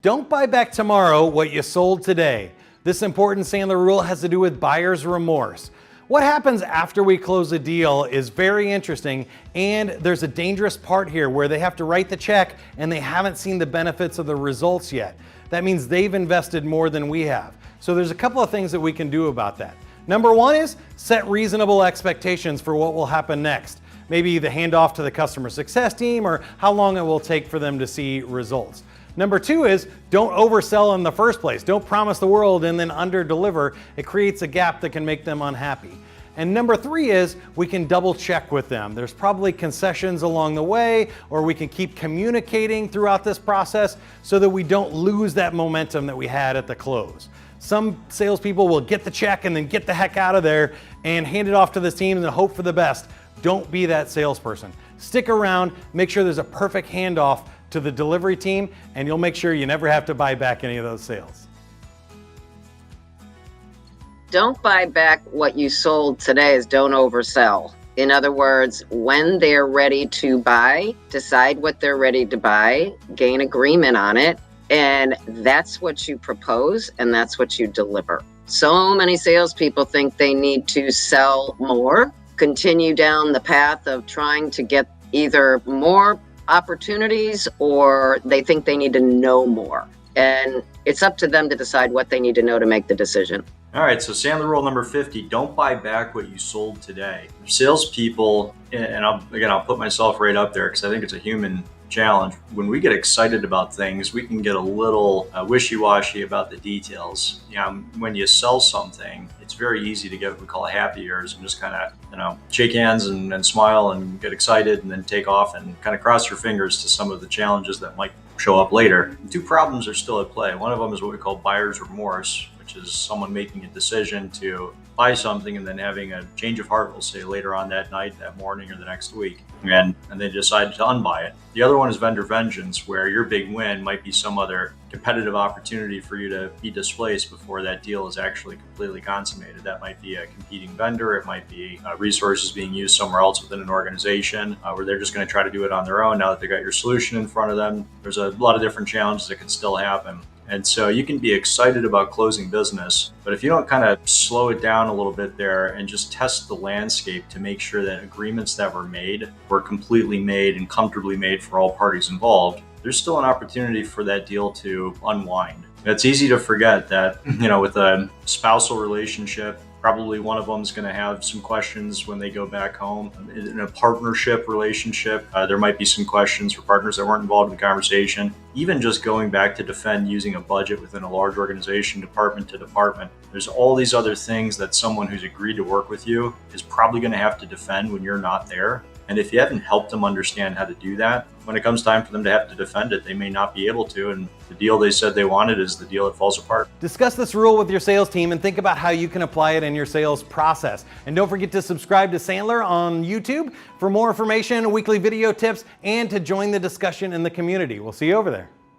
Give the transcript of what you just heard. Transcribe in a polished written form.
Don't buy back tomorrow what you sold today. This important Sandler rule has to do with buyer's remorse. What happens after we close a deal is very interesting, and there's a dangerous part here where they have to write the check and they haven't seen the benefits of the results yet. That means they've invested more than we have. So there's a couple of things that we can do about that. Number one is set reasonable expectations for what will happen next. Maybe the handoff to the customer success team or how long it will take for them to see results. Number two is don't oversell in the first place. Don't promise the world and then under-deliver. It creates a gap that can make them unhappy. And number three is we can double check with them. There's probably concessions along the way, or we can keep communicating throughout this process so that we don't lose that momentum that we had at the close. Some salespeople will get the check and then get the heck out of there and hand it off to the team and hope for the best. Don't be that salesperson. Stick around, make sure there's a perfect handoff to the delivery team, and you'll make sure you never have to buy back any of those sales. Don't buy back what you sold today is don't oversell. In other words, when they're ready to buy, decide what they're ready to buy, gain agreement on it, and that's what you propose and that's what you deliver. So many salespeople think they need to sell more, continue down the path of trying to get either more opportunities or they think they need to know more. And it's up to them to decide what they need to know to make the decision. All right, so Sandler Rule number 50, don't buy back what you sold today. Salespeople, and I'll put myself right up there because I think it's a human challenge. When we get excited about things, we can get a little wishy-washy about the details. When you sell something, it's very easy to get what we call happy ears and just kind of, shake hands and smile and get excited and then take off and kind of cross your fingers to some of the challenges that might show up later. Two problems are still at play. One of them is what we call buyer's remorse, which is someone making a decision to buy something and then having a change of heart, we'll say, later on that night, that morning, or the next week, and they decide to unbuy it. The other one is vendor vengeance, where your big win might be some other competitive opportunity for you to be displaced before that deal is actually completely consummated. That might be a competing vendor, it might be resources being used somewhere else within an organization, where they're just going to try to do it on their own now that they got your solution in front of them. There's a lot of different challenges that can still happen. And so you can be excited about closing business, but if you don't kind of slow it down a little bit there and just test the landscape to make sure that agreements that were made were completely made and comfortably made for all parties involved, there's still an opportunity for that deal to unwind. It's easy to forget that, with a spousal relationship, probably one of them is going to have some questions when they go back home. In a partnership relationship, there might be some questions for partners that weren't involved in the conversation. Even just going back to defend using a budget within a large organization, department to department, there's all these other things that someone who's agreed to work with you is probably going to have to defend when you're not there. And if you haven't helped them understand how to do that, when it comes time for them to have to defend it, they may not be able to. And the deal they said they wanted is the deal that falls apart. Discuss this rule with your sales team and think about how you can apply it in your sales process. And don't forget to subscribe to Sandler on YouTube for more information, weekly video tips, and to join the discussion in the community. We'll see you over there.